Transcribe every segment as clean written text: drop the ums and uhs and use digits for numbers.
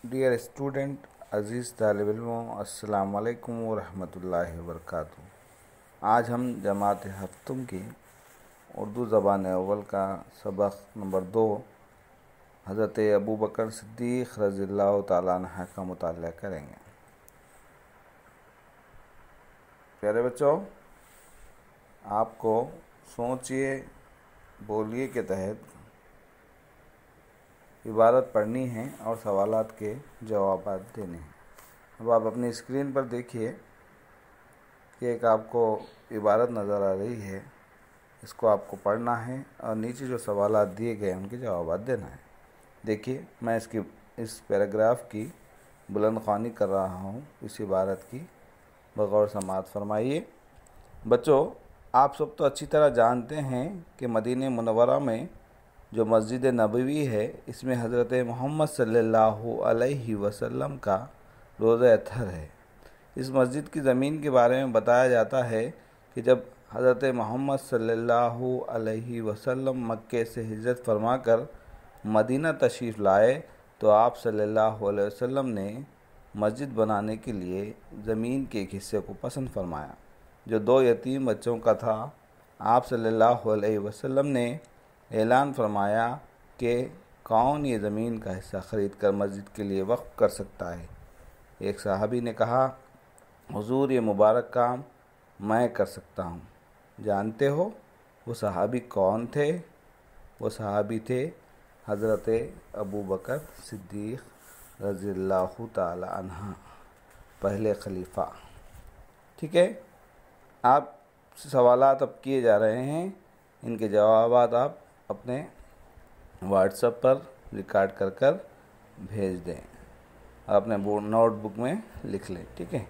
Dear student, अज़ीज़ तालिब इल्मों, अस्सलाम वालेकुम व रहमतुल्लाहि व बरकातुहू। आज हम जमात हफ्तुम की उर्दू ज़बान अव्वल का सबक नंबर 2 हज़रत अबू बकर सिद्दीक़ रज़ियल्लाहु ताला अन्हु का मुताला करेंगे। प्यारे बच्चों, आपको सोचिए बोलिए के तहत इबारत पढ़नी है और सवालात के जवाब देने हैं। अब आप अपनी स्क्रीन पर देखिए कि एक आपको इबारत नज़र आ रही है, इसको आपको पढ़ना है और नीचे जो सवालात दिए गए हैं उनके जवाब देना है। देखिए, मैं इस पैराग्राफ की बुलंद ख़्वानी कर रहा हूँ। इस इबारत की बग़ौर समाअत फरमाइए। बच्चों, आप सब तो अच्छी तरह जानते हैं कि मदीने मुनव्वरा में जो मस्जिद नबवी है, इसमें हज़रत मोहम्मद सल्लल्लाहु अलैहि वसल्लम का रोज़ा अतहर है। इस मस्जिद की ज़मीन के बारे में बताया जाता है कि जब हज़रत मोहम्मद सल्लल्लाहु अलैहि वसल्लम मक्के से हिजरत फरमाकर मदीना तशरीफ़ लाए तो आप सल्लल्लाहु अलैहि वसल्लम ने मस्जिद बनाने के लिए ज़मीन के एक हिस्से को पसंद फरमाया जो 2 यतीम बच्चों का था। आप सल्लल्लाहु अलैहि वसल्लम ने ऐलान फरमाया कि कौन ये ज़मीन का हिस्सा ख़रीद कर मस्जिद के लिए वक्फ़ कर सकता है। एक सहाबी ने कहा, हुज़ूर, ये मुबारक काम मैं कर सकता हूँ। जानते हो वो सहाबी कौन थे? वो सहाबी थे हज़रत अबू बकर सिद्दीक़ रज़ियल्लाहु ताला अन्हु, पहले खलीफा। ठीक है, आप सवालात अब किए जा रहे हैं, इनके जवाबात आप अपने व्हाट्सएप पर रिकॉर्ड कर भेज दें, अपने नोटबुक में लिख लें। ठीक है।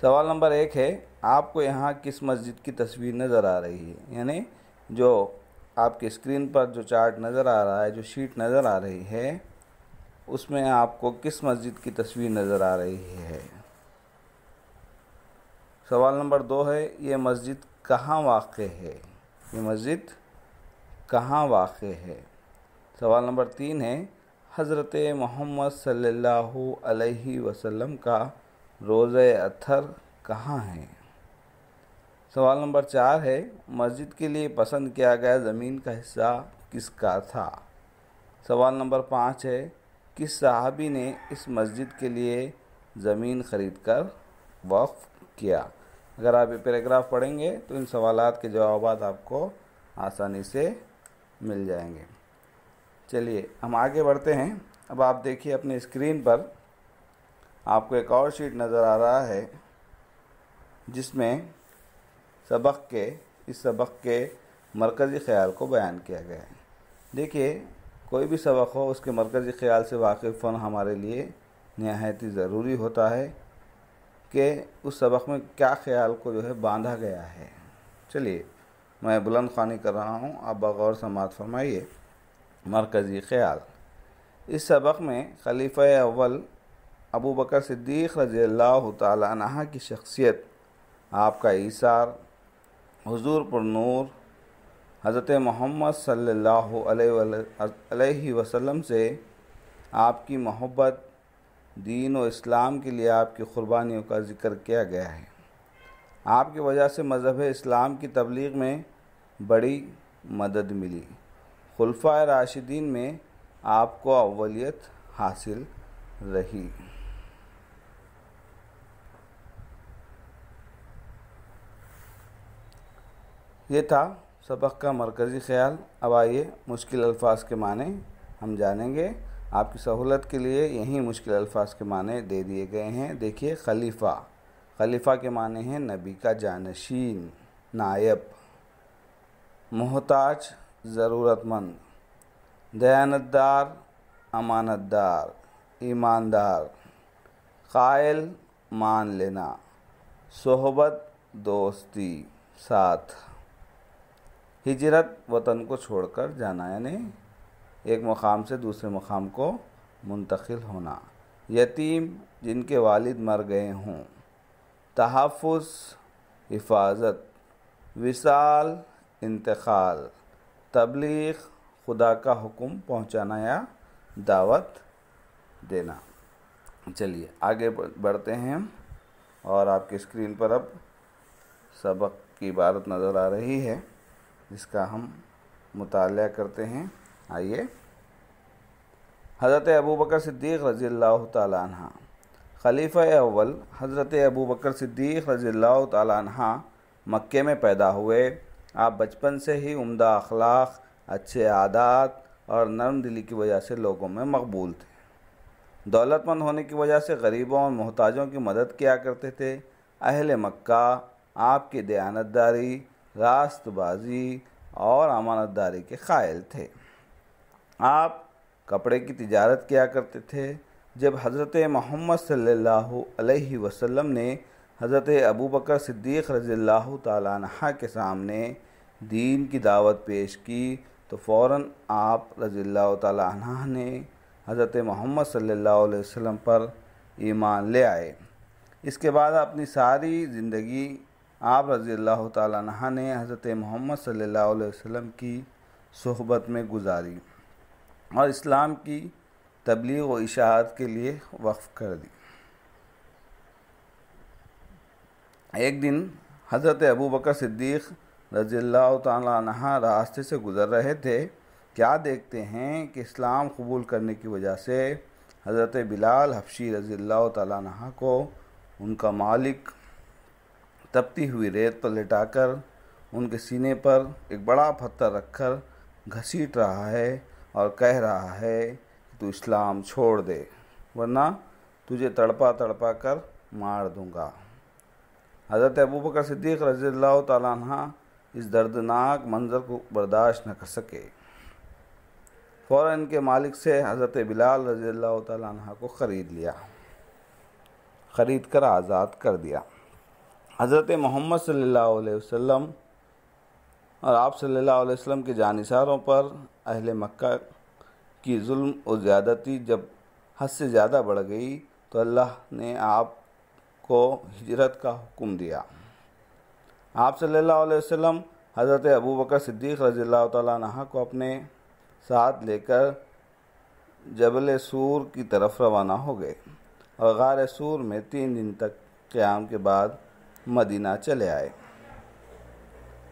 सवाल नंबर 1 है, आपको यहाँ किस मस्जिद की तस्वीर नज़र आ रही है? यानी जो आपकी स्क्रीन पर जो चार्ट नज़र आ रहा है, जो शीट नज़र आ रही है, उसमें आपको किस मस्जिद की तस्वीर नज़र आ रही है? सवाल नंबर 2 है, ये मस्जिद कहाँ वाक़ है? ये मस्जिद कहाँ वाक़ है? सवाल नंबर 3 है, हज़रत मोहम्मद सल्लल्लाहु अलैहि वसल्लम का रोज़े अतहर कहाँ है? सवाल नंबर 4 है, मस्जिद के लिए पसंद किया गया ज़मीन का हिस्सा किसका था? सवाल नंबर 5 है, किस सहाबी ने इस मस्जिद के लिए ज़मीन ख़रीद कर वक़्फ़ किया? अगर आप ये पैराग्राफ पढ़ेंगे तो इन सवालात के जवाब आपको आसानी से मिल जाएंगे। चलिए हम आगे बढ़ते हैं। अब आप देखिए अपनी स्क्रीन पर आपको एक और शीट नज़र आ रहा है जिसमें इस सबक के मरकज़ी ख़्याल को बयान किया गया है। देखिए, कोई भी सबक हो उसके मरकज़ी ख़्याल से वाकिफ़ होना हमारे लिए निहायत ही ज़रूरी होता है कि उस सबक में क्या ख़्याल को जो है बांधा गया है। चलिए मैं बुलंद ख़्वानी कर रहा हूँ, आप बग़ौर समाअत फरमाइए। मरकज़ी ख़्याल, इस सबक में खलीफ़ा अव्वल अबू बकर सिद्दीक़ रज़ियल्लाहु ताला अन्हु की शख्सियत, आपका ईसार, हुज़ूर पर नूर, हज़रत मोहम्मद सल्लल्लाहु अलैहि वसल्लम से आपकी मोहब्बत, दीन और इस्लाम के लिए आपकी क़ुरबानियों का ज़िक्र किया गया है। आपकी वजह से मज़हब इस्लाम की तबलीग में बड़ी मदद मिली। खुलफ़ाए राशिदीन में आपको अव्वलियत हासिल रही। ये था सबक का मरकज़ी ख़्याल। अब आइए मुश्किल अल्फाज के माने हम जानेंगे। आपकी सहूलत के लिए यही मुश्किल अल्फाज के माने दे दिए गए हैं। देखिए, खलीफ़ा के माने हैं नबी का जानशीन, नायब। मोहताज, ज़रूरतमंद। दयानतदार, अमानतदार, ईमानदार। क़ाइल, मान लेना। सोहबत, दोस्ती, साथ। हिजरत, वतन को छोड़कर जाना, यानी एक मकाम से दूसरे मकाम को मुंतकिल होना। यतीम, जिनके वालिद मर गए हों। तहफ़्फ़ुज़, हिफाजत। विसाल, इंतकाल। तबलीग, खुदा का हुक्म पहुँचाना या दावत देना। चलिए आगे बढ़ते हैं हम, और आपकी स्क्रीन पर अब सबक की इबारत नज़र आ रही है जिसका हम मुताला करते हैं। आइए। हज़रत अबू बकर सिद्दीक़ रज़ियल्लाहु ताला अन्हा। खलीफा अव्वल हज़रत अबू बकर सिद्दीक़ रज़ियल्लाहु ताला अन्हा मक्के में पैदा हुए। आप बचपन से ही उम्दा अखलाक, अच्छे आदात और नरम दिली की वजह से लोगों में मकबूल थे। दौलतमंद होने की वजह से गरीबों और मोहताजों की मदद किया करते थे। अहले मक्का आपकी दयानतदारी, रास्तबाजी और अमानतदारी के कायल थे। आप कपड़े की तिजारत किया करते थे। जब हज़रत मोहम्मद सल्लल्लाहु अलैहि वसल्लम ने हज़रत अबू बकर सिद्दीक़ रज़ियल्लाहु ताला अन्हा के सामने दीन की दावत पेश की तो फ़ौरन आप रज़ियल्लाहु ताला अन्हा ने हज़रत मोहम्मद सल्लल्लाहु अलैहि वसल्लम पर ईमान ले आए। इसके बाद अपनी सारी ज़िंदगी आप रज़ियल्लाहु ताला अन्हा ने हज़रत मोहम्मद सल्लल्लाहु अलैहि वसल्लम की सोहबत में गुजारी और इस्लाम की तबलीग व इशाअत के लिए वक्फ़ कर दी। एक दिन हज़रत अबू बकर सिद्दीक़ रज़ियल्लाहु ताला अन्हा रास्ते से गुज़र रहे थे। क्या देखते हैं कि इस्लाम कबूल करने की वजह से हज़रत बिलाल हफ़शी रज़ियल्लाहु ताला अन्हा को उनका मालिक तपती हुई रेत पर लिटाकर उनके सीने पर एक बड़ा पत्थर रखकर घसीट रहा है और कह रहा है कि तू इस्लाम छोड़ दे वरना तुझे तड़पा तड़पा कर मार दूंगा। हज़रत अबू बकर सिद्दीक़ रज़ियल्लाहु ताला अन्हा इस दर्दनाक मंज़र को बर्दाश्त न कर सके। फ़ौरन इनके मालिक से हज़रत बिलाल रज़ियल्लाहु ताला अन्हा को ख़रीद कर आज़ाद कर दिया। हज़रत मोहम्मद सल्लल्लाहु अलैहि वसल्लम और आप सल्लल्लाहु अलैहि वसल्लम के जानिसारों पर अहले मक्का की जुल्म और ज़्यादती जब हद से ज़्यादा बढ़ गई तो अल्लाह ने आपको हिजरत का हुक्म दिया। आप सल्लल्लाहु अलैहि वसल्लम हज़रत अबू बकर सिद्दीक़ रज़ियल्लाहु ताला अन्हा को अपने साथ लेकर जबल सूर की तरफ रवाना हो गए और गार सूर में 3 दिन तक क़याम के बाद मदीना चले आए।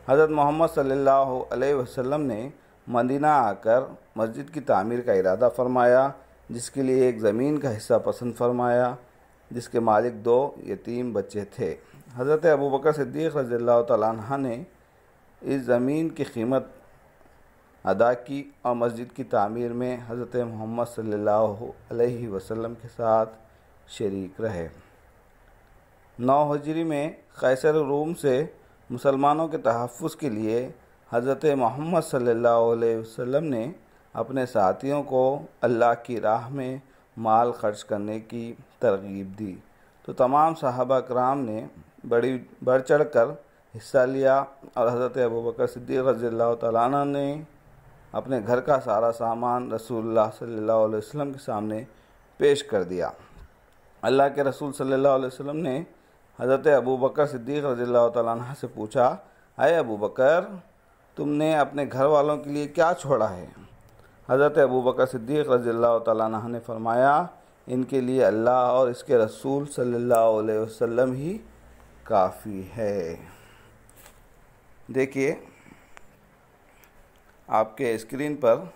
हज़रत मोहम्मद सल्लल्लाहु अलैहि वसल्लम ने मदीना आकर मस्जिद की तामीर का इरादा फरमाया, जिसके लिए एक ज़मीन का हिस्सा पसंद फरमाया जिसके मालिक 2 यतीम बच्चे थे। हज़रत अबू बकर सिद्दीक़ रज़ियल्लाहु ताला अन्हा ने इस ज़मीन की कीमत अदा की और मस्जिद की तामीर में हज़रत मोहम्मद सल्लल्लाहु अलैहि वसल्लम के साथ शरीक रहे। 9 हिजरी में कैसर रूम से मुसलमानों के तहफ़्फ़ुज़ के लिए हज़रत मोहम्मद सल्लल्लाहु अलैहि वसल्लम ने अपने साथियों को अल्लाह की राह में माल खर्च करने की तरगीब दी तो तमाम सहाबा कराम ने बढ़ चढ़ कर हिस्सा लिया और हज़रत अबू बकर सिद्दीक़ रज़ियल्लाहु ताला अन्हु ने अपने घर का सारा सामान रसूलुल्लाह सल्लल्लाहु अलैहि वसल्लम के सामने पेश कर दिया। अल्लाह के रसूल सल्लल्लाहु अलैहि वसल्लम ने हज़रत अबू बकर सिद्दीक़ रज़ियल्लाहु ताला अन्हु से पूछा, अय अबू बकर, तुमने अपने घर वालों के लिए क्या छोड़ा है? हज़रत अबू बकर सिद्दीक़ रज़ियल्लाहु ताला अन्हु ने फरमाया, इनके लिए अल्लाह और इसके रसूल सल्लल्लाहु अलैहि वसल्लम ही काफ़ी है। देखिए आपके स्क्रीन पर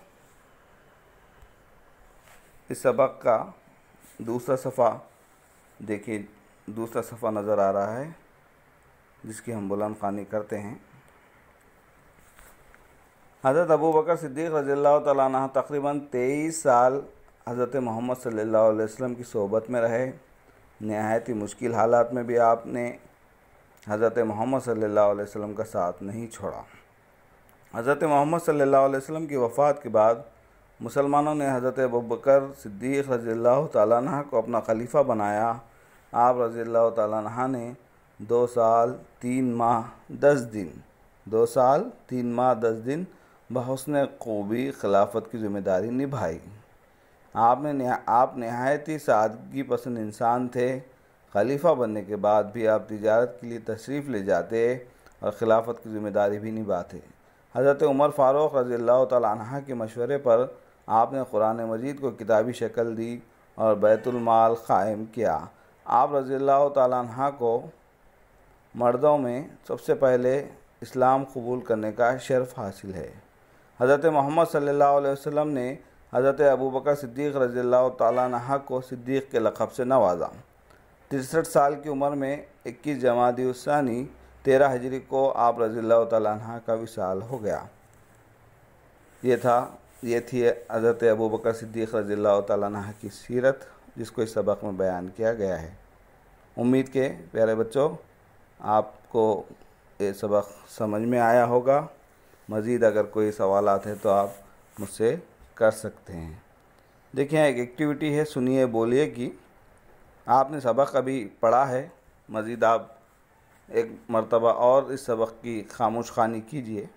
इस सबक का दूसरा सफ़ा देखिए, दूसरा सफ़ा नज़र आ रहा है जिसकी हम बुलंद ख़्वानी करते हैं। हज़रत अबू बकर सिद्दीक़ रज़ियल्लाहु ताला अन्हु तक़रीबन 23 साल हज़रत मोहम्मद सल्लल्लाहु अलैहि वसल्लम की सोबत में रहे। नहायत ही मुश्किल हालात में भी आपने हज़रत मोहम्मद सल्लल्लाहु अलैहि वसल्लम का साथ नहीं छोड़ा। हज़रत मोहम्मद सल्लल्लाहु अलैहि वसल्लम की वफ़ात के बाद मुसलमानों ने हज़रत अबू बकर सिद्दीक़ रज़ियल्लाहु ताला अन्हु को अपना खलीफा बनाया। आप रज़ियल्लाहु ताला अन्हु ने 2 साल 3 माह 10 दिन बहुस्न ख़ूबी खिलाफत की ज़िम्मेदारी निभाई। आप नहायत ही सादगी पसंद इंसान थे। खलीफा बनने के बाद भी आप तिजारत के लिए तशरीफ़ ले जाते और खिलाफत की ज़िम्मेदारी भी निभाते। हज़रत उमर फ़ारूक रज़ियल्लाहु ताला अन्हु के मशवरे पर आपने कुरान मजीद को किताबी शक्ल दी और बैतुल माल कायम किया। आप रज़ियल्लाहु ताला अन्हा को मर्दों में सबसे पहले इस्लाम कबूल करने का शर्फ हासिल है। हज़रत मोहम्मद सल्लल्लाहु अलैहि वसल्लम ने हज़रत अबू बकर सिद्दीक़ रज़ियल्लाहु ताला अन्हा को सिद्दीक़ के लक़ब से नवाजा। 63 साल की उम्र में 21 जमादी उस्सानी 13 हिजरी को आप रज़ियल्लाहु ताला अन्हा का विसाल हो गया। ये थी हज़रत अबू बकर सिद्दीक़ रज़ियल्लाहु ताला अन्हा की सीरत, जिसको इस सबक में बयान किया गया है। उम्मीद के प्यारे बच्चों, आपको ये सबक समझ में आया होगा। मज़ीद अगर कोई सवालात है तो आप मुझसे कर सकते हैं। देखिए, एक एक्टिविटी है, सुनिए बोलिए कि आपने सबक अभी पढ़ा है, मज़ीद आप एक मर्तबा और इस सबक की खामोश खानी कीजिए।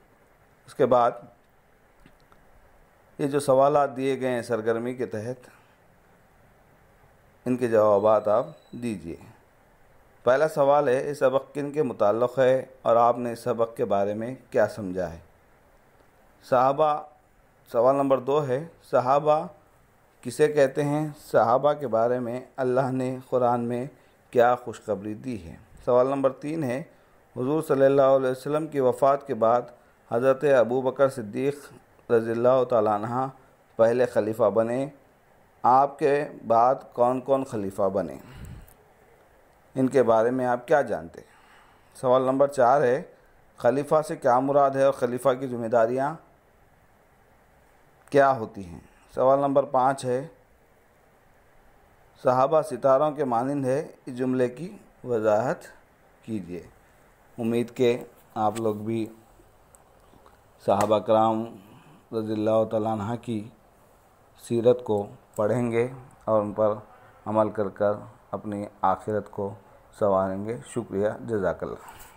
उसके बाद ये जो सवालात दिए गए हैं सरगर्मी के तहत, इनके जवाबात आप दीजिए। पहला सवाल है, इस सबक किन के मुताल्लिक़ है और आपने इस सबक के बारे में क्या समझा है? सहाबा। सवाल नंबर 2 है, सहाबा किसे कहते हैं? सहाबा के बारे में अल्लाह ने कुरान में क्या खुशखबरी दी है? सवाल नंबर 3 है, हुज़ूर सल्लल्लाहु अलैहि वसल्लम की वफ़ात के बाद हज़रत अबू बकर सिद्दीक़ रज़ियल्लाहु ताला अन्हा पहले खलीफा बने, आपके बाद कौन कौन खलीफा बने, इनके बारे में आप क्या जानते हैं? सवाल नंबर 4 है, खलीफा से क्या मुराद है और खलीफा की जिम्मेदारियां क्या होती हैं? सवाल नंबर 5 है, सहाबा सितारों के मानिंद है, इस जुमले की वजाहत कीजिए। उम्मीद के आप लोग भी सहाबा कराम रज़ियल्लाहु ताला अन्हा की सीरत को पढ़ेंगे और उन पर अमल कर अपनी आखिरत को संवारेंगे। शुक्रिया, जज़ाकल्लाह।